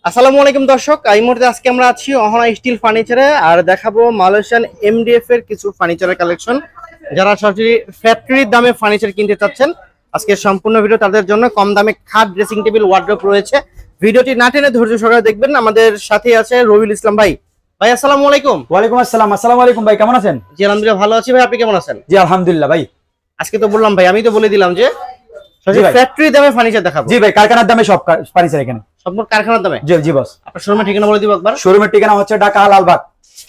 আসসালামু আলাইকুম দর্শক, এই মুহূর্তে আজকে আমরা আছি অহনা স্টিল ফার্নিচারে আর দেখাবো মালয়েশিয়ান এমডিএফ এর কিছু ফার্নিচারের কালেকশন। যারা সরাসরি ফ্যাক্টরির দামে ফার্নিচার কিনতে চাচ্ছেন, আজকে সম্পূর্ণ ভিডিও তাদের জন্য। কম দামে খাট, ড্রেসিং টেবিল, ওয়ার্ড্রোব রয়েছে। ভিডিওটি না টেনে ধৈর্য সহকারে দেখবেন। আমাদের সাথে আছে রবিউল ইসলাম ভাই। ভাই আসসালামু আলাইকুম। ওয়ালাইকুম আসসালাম। আসসালামু আলাইকুম ভাই, কেমন আছেন? জি আলহামদুলিল্লাহ ভালো আছি ভাই, আপনি কেমন আছেন? জি আলহামদুলিল্লাহ ভাই। আজকে তো বললাম ভাই, আমি তো বলে দিলাম যে ফ্যাক্টরির দামে ফার্নিচার দেখাবো। জি ভাই, কারখানার দামে সব ফার্নিচার এখানে, সম্পূর্ণ কারখানার দামে। জি জি বস। আপনার শোরুমের ঠিকানা বলে দিব একবার। শোরুমের ঠিকানা হচ্ছে ঢাকা লালবাগ,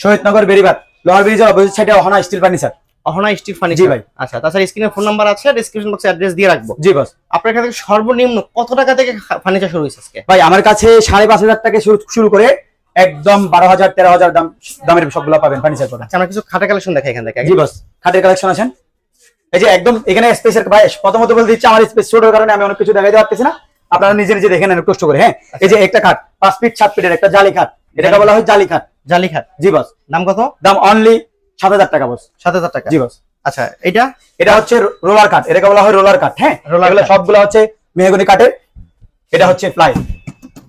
শহীদনগর, বেরিবাদ, লোহার ব্রিজের অপোজিট সাইডে Ahana steel furniture. Ahana steel furniture. জি ভাই। আচ্ছা, তাছাড়া স্ক্রিনে ফোন নাম্বার আছে, ডেসক্রিপশন বক্সে অ্যাড্রেস দিয়ে রাখবো। জি বস। আপনার কাছে সর্বনিম্ন কত টাকা থেকে ফার্নিচার শুরু হয়েছে আজকে? ভাই আমার কাছে 5,500 টাকা শুরু করে একদম 12,000 13,000 দামের সবগুলো পাবেন ফার্নিচার করে। আচ্ছা, আমরা কিছু খাটের কালেকশন দেখাই এখান থেকে। জি বস, খাটের কালেকশন আছেন। এই যে একদম এখানে স্পেসের ভাই, প্রথমত বলে দিচ্ছি আমার স্পেস ছোটর কারণে আমি অনেক কিছু দেখাইতে পারতেছি না, আপনারা নিজে নিজে দেখেন কষ্ট করে। হ্যাঁ, এই যে একটা খাট 5 ফিট 7 ফিটের একটা জালি খাট, এটাকে বলা হয় জালি খাট। জালি খাট। জি বস। দাম কত? দাম অনলি 7,000 টাকা বস। 7,000 টাকা। জি বস। আচ্ছা, এটা হচ্ছে রোলার কাঠ, এটাকে বলা হয় রোলার কাঠ। হ্যাঁ, এগুলো সবগুলো হচ্ছে মেহগনি কাঠের। এটা হচ্ছে প্লাই,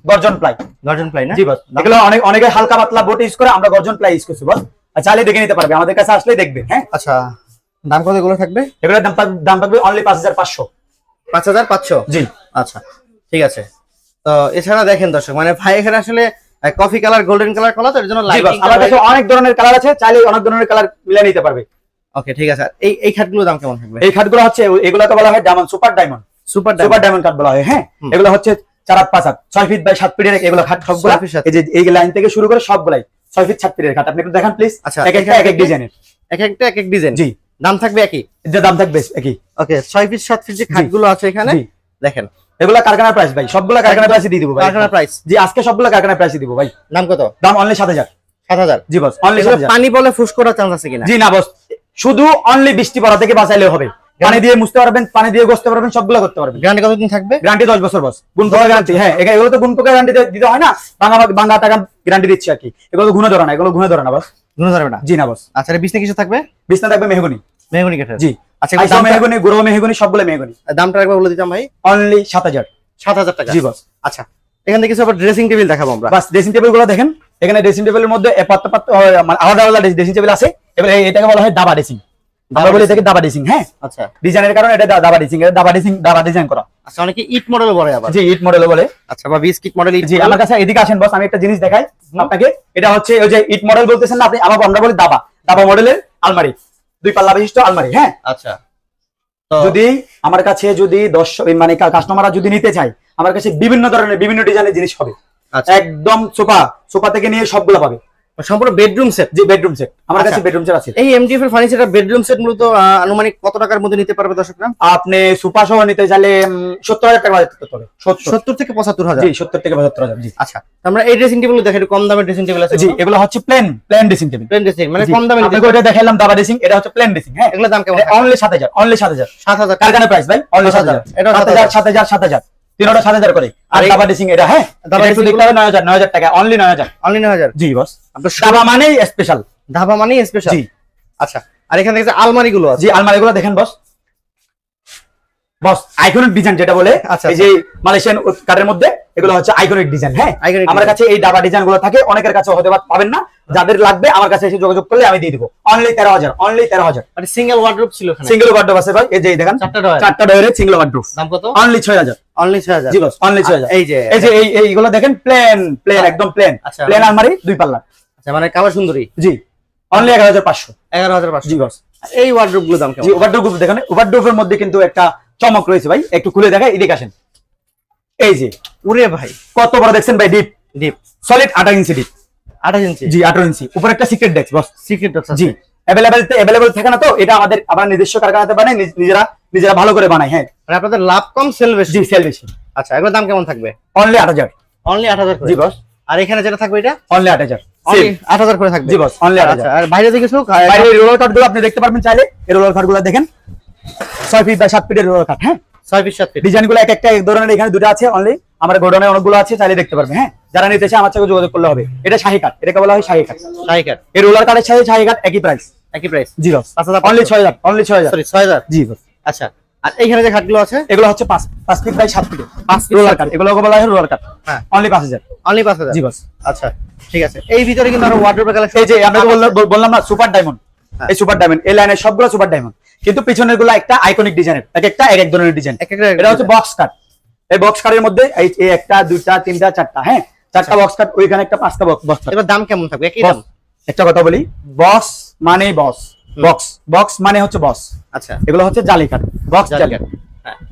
গর্জন প্লাই। গর্জন প্লাই না? জি বস। এগুলো অনেকে হালকা পাতলা বোর্ড ইউজ করে, আমরা গর্জন প্লাই ইউজ করছি বস। আর চাইলে দেখে নিতে পারবে, আমাদের কাছে আসলেই দেখবে। হ্যাঁ, আচ্ছা, দাম কত এগুলো থাকবে? এগুলোর দাম থাকবে অনলি 5,500। 5,500? জি আচ্ছা ঠিক আছে। তো এছাড়া দেখেন দর্শক, মানে ভাই এখানে আসলে কফি কালার, গোল্ডেন কালার কলা, তো এর জন্য লাইটিং। আমার কাছে অনেক ধরনের কালার আছে, চাইলে অনেক ধরনের কালার মিলিয়ে নিতে পারবে। ওকে ঠিক আছে। এই খাটগুলোর দাম কেমন থাকবে? এই খাটগুলো হচ্ছে এগুলোকে বলা হয় diamond, super diamond. Super diamond কাঠ বলা হয়। হ্যাঁ, এগুলো হচ্ছে 4-5 6 ফিট বাই 7 ফিটের এগুলো খাট সবগুলো। এই যে এই লাইন থেকে শুরু করে সবগুলাই 6 ফিট 7 ফিটের খাট। আপনি একটু দেখেন প্লিজ। আচ্ছা, এক একটা এক এক ডিজাইনের, এক একটা এক এক ডিজাইন। জি। দাম থাকবে একই? এর দাম থাকবে একই। ওকে, 6 ফিট 7 ফিট যে খাটগুলো আছে এখানে দেখেন, এগুলা কারখানার প্রাইস ভাই, সবগুলা কারখানার প্রাইসে দিয়ে দিব ভাই। কারখানার প্রাইস? জি, আজকে সবগুলা কারখানার প্রাইসে দিব ভাই। দাম কত? দাম অনলি 7,000। 7,000? জি বস, অনলি 7,000। পানি বলে ফুস করার চান্স আছে কিনা? জি না বস, শুধু অনলি বৃষ্টি পড়া থেকে বাঁচাইলে হবে। পানি দিয়ে মুছতে পারবেন, পানি দিয়ে ঘষতে পারবেন, সবগুলা করতে পারবেন। গ্যারান্টি কতদিন থাকবে? গ্যারান্টি 10 বছর বস। গুণ পোকা গ্যারান্টি। হ্যাঁ, এগুলো তো গুণ পোকা গ্যারান্টি দিতে হয় না, ভাঙা টাকা গ্যারান্টি দিচ্ছি আর কি। এগুলো তো গুণে ধরে না, এগুলো গুণে ধরে না বস। গুণে ধরবে না? জি না বস। আচ্ছা, এর বিছনা কিছু থাকবে? বিছনা থাকবে মেহগনি। মেহগনি কাঠের? জি। আচ্ছা, দাম মেহগনি, গুঁড়ো মেহগনি, সবগুলো মেহগনি। দামটা একবার বলে দিতাম ভাই। অনলি 7,000। 7,000 টাকা? জি বস। আচ্ছা, এখান থেকে কিছু আবার ড্রেসিং টেবিল দেখাবো আমরা। বাস, ড্রেসিং টেবিল গুলো দেখেন। এখানে ড্রেসিং টেবিলের মধ্যে আলাদা আলাদা ড্রেসিং টেবিল আছে। এবার এটাকে বলা হয় দাবা ড্রেসিং। আমরা বলি এটাকে দাবা ড্রেসিং। হ্যাঁ, আচ্ছা, ডিজাইনের কারণে এটা দাবা ড্রেসিং। এটা দাবা ডিজাইন করা। আচ্ছা, অনেকে ইট মডেল বলে আবার। জি, ইট মডেল বলে। আচ্ছা, বা বিস্কিট মডেল। জি, আমার কাছে এদিকে আসেন বস, আমি একটা জিনিস দেখাই আপনাকে। এটা হচ্ছে ওই যে ইট মডেল বলতেছেন না আপনি, আমরা বলি দাবা মডেলের আলমারি, 2 পাল্লা বিশিষ্ট আলমারি। হ্যাঁ, আচ্ছা, যদি আমার কাছে যদি 10 মানে কাস্টমাররা যদি নিতে চায়, আমার কাছে বিভিন্ন ধরনের বিভিন্ন ডিজাইনের জিনিস হবে। একদম সোফা থেকে নিয়ে সবগুলো পাবে। সম্পূর্ণ বেডরুম সেট? জি, বেডরুম সেট। আমার কাছে বেডরুম সেট আছে। এই এমডিএফ এর ফার্নিচারটা বেডরুম সেট মূলত আনুমানিক কত টাকার মধ্যে নিতে পারবে দর্শকরা? আপনি সোফা সহ নিতে চাইলে 70,000 টাকা বাজেট করতে হবে। 70 থেকে 75,000? জি, 70 থেকে 75,000। জি। আচ্ছা, আমরা এই ড্রেসিং টেবিল দেখে একটু কম দামের ড্রেসিং টেবিল আছে। জি, এগুলো হচ্ছে plain dressing table. Plain dressing মানে কম দামে। আপনাকে ওটা দেখাইলাম দাবা ড্রেসিং, এটা হচ্ছে প্লেন ড্রেসিং। হ্যাঁ, এগুলোর দাম কেমন? অনলি 7,000। অনলি 7,000। 7,000 কারখানার প্রাইস ভাই, অনলি 7,000। এটা 7,000 তিনটা 7,000 করে। আর দাবা ড্রেসিং এটা, হ্যাঁ, দাবা ড্রেসিং দেখতে হবে 9,000 টাকা। অনলি 9,000। জি বস। আপনার দাবা মানেই স্পেশাল। ধাবা মানে স্পেশাল। জি। আচ্ছা, আর এখানে দেখতে আলমারি গুলো আছে। জি, আলমারি গুলো দেখেন বস। আইকনিক ডিজাইন যেটা বলে, এই যে মালয়েশিয়ান কাঠের মধ্যে এগুলো হচ্ছে আইকনিক ডিজাইন। হ্যাঁ, আমার কাছে এই দাবা ডিজাইন গুলো থাকে, অনেকের কাছে হয়তো পাবেন না। যাদের লাগবে আমার কাছে এসে যোগাযোগ করলে আমি দিয়ে দিব। অনলি 13,000। অনলি 13,000। মানে সিঙ্গেল ওয়ার্ডরোব ছিল এখানে? সিঙ্গেল সিঙ্গেল ওয়ার্ডরোব আছে ভাই, এই যে দেখেন 4টা ডয়ারের সিঙ্গেল ওয়ার্ডরোব। দাম কত? অনলি 6,000। অনলি 6,000? জি বস, অনলি 6,000। এই যে এইগুলো দেখেন প্লেন একদম প্লেন আলমারি 2 পাল্লা। আচ্ছা, মানে কালার সুন্দরী। জি, অনলি 11,500। 11,500? জি বস। এই ওয়ার্ডরোব গুলো দাম কেমন? জি, ওয়ার্ডরোব দেখেন। ওয়ার্ডরোবের মধ্যে কিন্তু একটা চমক রয়েছে ভাই, একটু খুলে দেখাই। এদিকে আসেন। এই যে, ওরে ভাই, কত বড় দেখছেন ভাই, deep solid 28 inch deep. 28 inch? জি, 28 ইঞ্চি। উপরে একটা secret desk boss. Secret desk? জি, अवेलेबल থাকে না, তো এটা আমরা নিজস্ব কারখানাতে বানাই, নিজেরা ভালো করে বানাই। হ্যাঁ, মানে আপনাদের লাভ কম, সেল বেশি? জি, সেল বেশি। আচ্ছা, এগুলোর দাম কেমন থাকবে? অনলি 8,000। অনলি 8,000? জি বস। আর এখানে যেটা থাকবে এটা? অনলি 8,000। অনলি 8,000 করে থাকবে? জি বস, অনলি 8,000। আর বাইরে থেকে কিছু বাইরে রোলার কাঠগুলো আপনি দেখতে পারবেন চাইলে। এই রোলার কাঠগুলো দেখেন 6 ফিট বাই 7 ফিটের রোলার কাঠ। হ্যাঁ, 6 ফিট 7 ফিট। ডিজাইনগুলো এক একটা এক ধরনের। এখানে দুটো আছে অনলি, আমার গোডাউনে অনেকগুলো আছে, চাইলে দেখতে পারবেন। হ্যাঁ, যারা নিতে চায় আমার সাথে যোগাযোগ করলে হবে। এটা শাহী কাঠ, এটাকে বলা হয় শাহী কাঠ। শাহী কাঠ? এই রোলার কাঠের সাথে শাহী কাঠ একই প্রাইস। একই প্রাইস? জি বস। অনলি 6,000। অনলি 6,000। সরি, 6,000? জি বস। আচ্ছা, আর এইখানে যে খাটগুলো আছে এগুলো হচ্ছে 5 feet by 7 feet 5 feet roller cut, এগুলো বলা হয় রোলার কাট। হ্যাঁ অনলি 5000। অনলি 5000। জি বস। আচ্ছা ঠিক আছে। এই ভিতরে কিন্তু আরো ওয়ার্ডরোবের কালেকশন, এই যে আপনাকে বললাম না সুপার ডায়মন্ড, এই সুপার ডায়মন্ড এই লাইনের সবগুলো সুপার ডায়মন্ড, কিন্তু পিছনের গুলো একটা আইকনিক ডিজাইনের, এক এক ধরনের ডিজাইন। এটা হচ্ছে বক্স কাট। এই বক্স কাটের মধ্যে এই একটা দুইটা তিনটা চারটা, হ্যাঁ চারটা বক্স কাট, ওইখানে একটা পাঁচটা বক্স কাট। এবার দাম কেমন থাকবে? একই দাম? একটা কথা বলি, বক্স মানে বক্স মানে হচ্ছে বস। আচ্ছা এগুলো হচ্ছে জালি কাট, বক্স জালি কাট,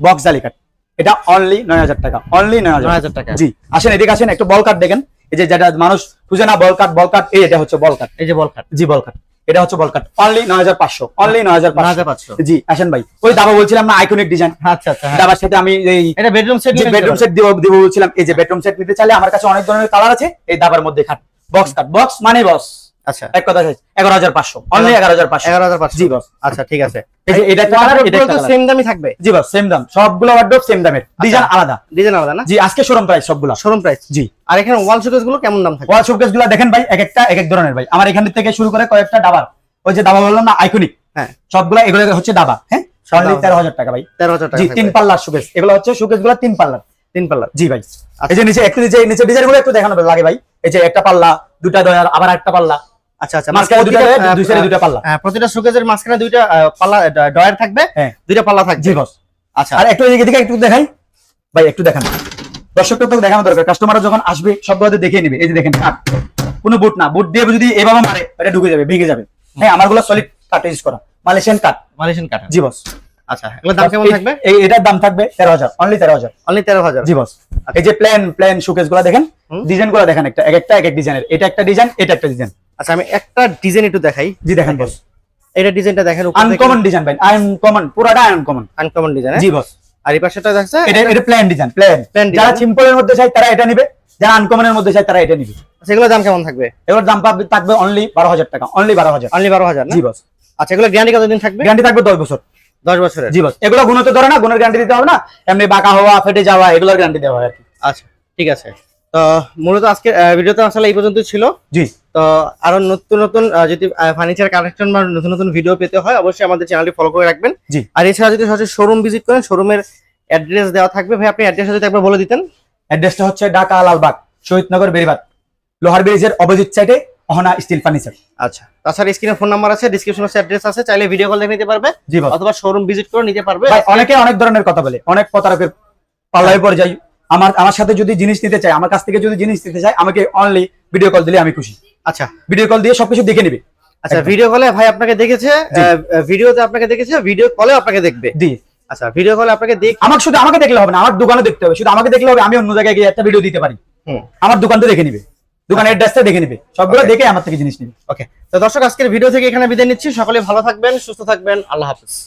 বক্স জালি কাট। এটা অনলি 9000 টাকা, অনলি 9000 টাকা। জি আসেন এদিকে আসেন, একটু বল কাট দেখেন। এই যে যেটা মানুষ খুঁজে না বল কাট, এই এটা হচ্ছে বল কাট। এই যে বল কাট, জি বল কাট, এটা হচ্ছে বল কাট। Only 9500, only 9500। 9500। জি আসেন ভাই, ওই দাবা বলছিলাম না আইকনিক ডিজাইন, আচ্ছা আচ্ছা। হ্যাঁ। দাবার সাথে আমি এই এটা বেডরুম সেট, বেডরুম সেট দিব বলছিলাম। এই যে বেডরুম সেট নিতে চাইলে আমার কাছে অনেক ধরনের কালার আছে। এই দাবার মধ্যে খাট বক্স কাট, বক্স মানে বস। আচ্ছা এক কথা 11500, অনলি 11500। 11500। জি বস। আচ্ছা ঠিক আছে। এই যে এটা একটা কালার, এটা একটা তো কালার। সেম দামই থাকবে? জি বস সেম দাম, সবগুলো ওয়ার্ডরোব সেম দামের, ডিজাইন আলাদা। ডিজাইন আলাদা না? জি আজকে শোরুম প্রাইস সবগুলো, শোরুম প্রাইস। জি। আর এখানে ওয়াল শোকেস গুলো কেমন দাম থাকবে? ওয়াল শোকেস গুলো দেখেন ভাই, এক একটা এক এক ধরনের ভাই। আমার এখান থেকে শুরু করে কয়েকটা দাবার, ওই যে দাবা বললাম না আইকনিক, হ্যাঁ সবগুলো এগুলো হচ্ছে দাবা। হ্যাঁ অনলি 13000 টাকা ভাই। 13000 টাকা। জি 3 পাল্লার শোকেস, এগুলো হচ্ছে শোকেস গুলো 3 পাল্লার। 3 পাল্লা। জি ভাই। এই যে নিচে একটু নিচে ডিজাইন গুলো একটু দেখানো লাগে ভাই। এই যে একটা পাল্লা, দুটা ডয়ার, আবার একটা পাল্লা। আচ্ছা আচ্ছা। মাঝখানে দুটো ডয়ার, দুই সাইডে দুটো পাল্লা। হ্যাঁ প্রতিটা শোকেসের মাঝখানে দুইটা পাল্লা ডয়ার থাকবে, হ্যাঁ দুইটা পাল্লা থাকবে। জি বস। আচ্ছা আর একটু এদিকে একটু দেখাই ভাই, একটু দেখান। দর্শকটা তো দেখানো দরকার, কাস্টমাররা যখন আসবে সবগুলো দেখে নেবে। এই যে দেখেন কাট, কোনো বুট না, বুট দিয়ে যদি এভাবে মারে এটা ঢুকে যাবে, ভেঙে যাবে। হ্যাঁ আমারগুলো সলিড কাট ইউজ করা, মালয়েশিয়ান কাট। মালয়েশিয়ান কাট। জি বস। আচ্ছা এগুলোর দাম কেমন থাকবে? এটার দাম থাকবে 13000, অনলি 13000। অনলি 13000। জি বস। এই যে প্লেন শোকেস গুলো দেখেন, ডিজাইন গুলো দেখেন, একটা এক এক ডিজাইনের। এটা একটা ডিজাইন, এটা একটা ডিজাইন। আচ্ছা আমি একটা ডিজাইন একটু দেখাই। জি দেখেন বস, এটা ডিজাইনটা দেখেন, আনকমন ডিজাইন ভাই, আনকমন, পুরাটা আনকমন। Uncommon design. জি বস। আর এই পাশেটা দেখছে, এটা প্লেন ডিজাইন, প্লেন। যারা সিম্পলের মধ্যে চাই তারা এটা নিবে, যারা আনকমনের মধ্যে চাই তারা এটা নিবে। সেগুলোর দাম কেমন থাকবে? এগুলোর দাম থাকবে অনলি 12000 টাকা, অনলি 12000। অনলি 12000 না? জি বস। আচ্ছা এগুলো গ্যারান্টি কতদিন থাকবে? গ্যারান্টি থাকবে 10 বছর। 10 বছরের। জি বস। এগুলো গুণতে ধরে না, গুণের গ্যারান্টি দিতে হবে না, এমনি বাঁকা হওয়া, ফেটে যাওয়া, এগুলোর গ্যারান্টি দেওয়া হয় আর কি। আচ্ছা ঠিক আছে। তো মূলত আজকে ভিডিওটা আসলে এই পর্যন্ত ছিল। জি। তো আরো নতুন নতুন যদি ফার্নিচার কালেকশন বা নতুন নতুন ভিডিও পেতে হয় অবশ্যই আমাদের চ্যানেলটি ফলো করে রাখবেন। জি। আর এছাড়া যদি সরাসরি শোরুম ভিজিট করেন, শোরুমের অ্যাড্রেস দেওয়া থাকবে। ভাই আপনি অ্যাড্রেসটা যদি একবার বলে দিতেন। অ্যাড্রেসটা হচ্ছে ঢাকা লালবাগ, শহীদনগর, বেরিবাদ, লোহার ব্রিজের অপোজিট সাইডে অহনা স্টিল ফার্নিচার। আচ্ছা তাছাড়া স্ক্রিনে ফোন নাম্বার আছে, ডেসক্রিপশনে অ্যাড্রেস আছে, চাইলে ভিডিও কল দেখে নিতে পারবে। জি বস। অথবা শোরুম ভিজিট করে নিতে পারবে। ভাই অনেকে অনেক ধরনের কথা বলে, অনেক প্রতারকের পাল্লায় পড়ে যাই। আমার সাথে যদি জিনিস নিতে চাই, আমার কাছ থেকে যদি জিনিস নিতে চাই, আমাকে অনলি ভিডিও কল দিলে আমি খুশি। আচ্ছা ভিডিও কল দিয়ে সবকিছু দেখে নিবে। আচ্ছা ভিডিও কলে ভাই আপনাকে দেখেছে, ভিডিওতে আপনাকে দেখেছে, ভিডিও কলে আপনাকে দেখবে। জি। আচ্ছা ভিডিও কলে আপনাকে শুধু আমাকে দেখলে হবে না, আমার দোকানে দেখতে হবে। শুধু আমাকে দেখলে হবে, আমি অন্য জায়গায় গিয়ে একটা ভিডিও দিতে পারি। আমার দোকানটা দেখে নিবে, দোকানের অ্যাড্রেসটা দেখে নিবে, সবগুলো দেখে আমার থেকে জিনিস নিবে। ওকে তো দর্শক আজকের ভিডিও থেকে এখানে বিদায় নিচ্ছি। সকলে ভালো থাকবেন, সুস্থ থাকবেন। আল্লাহ হাফেজ।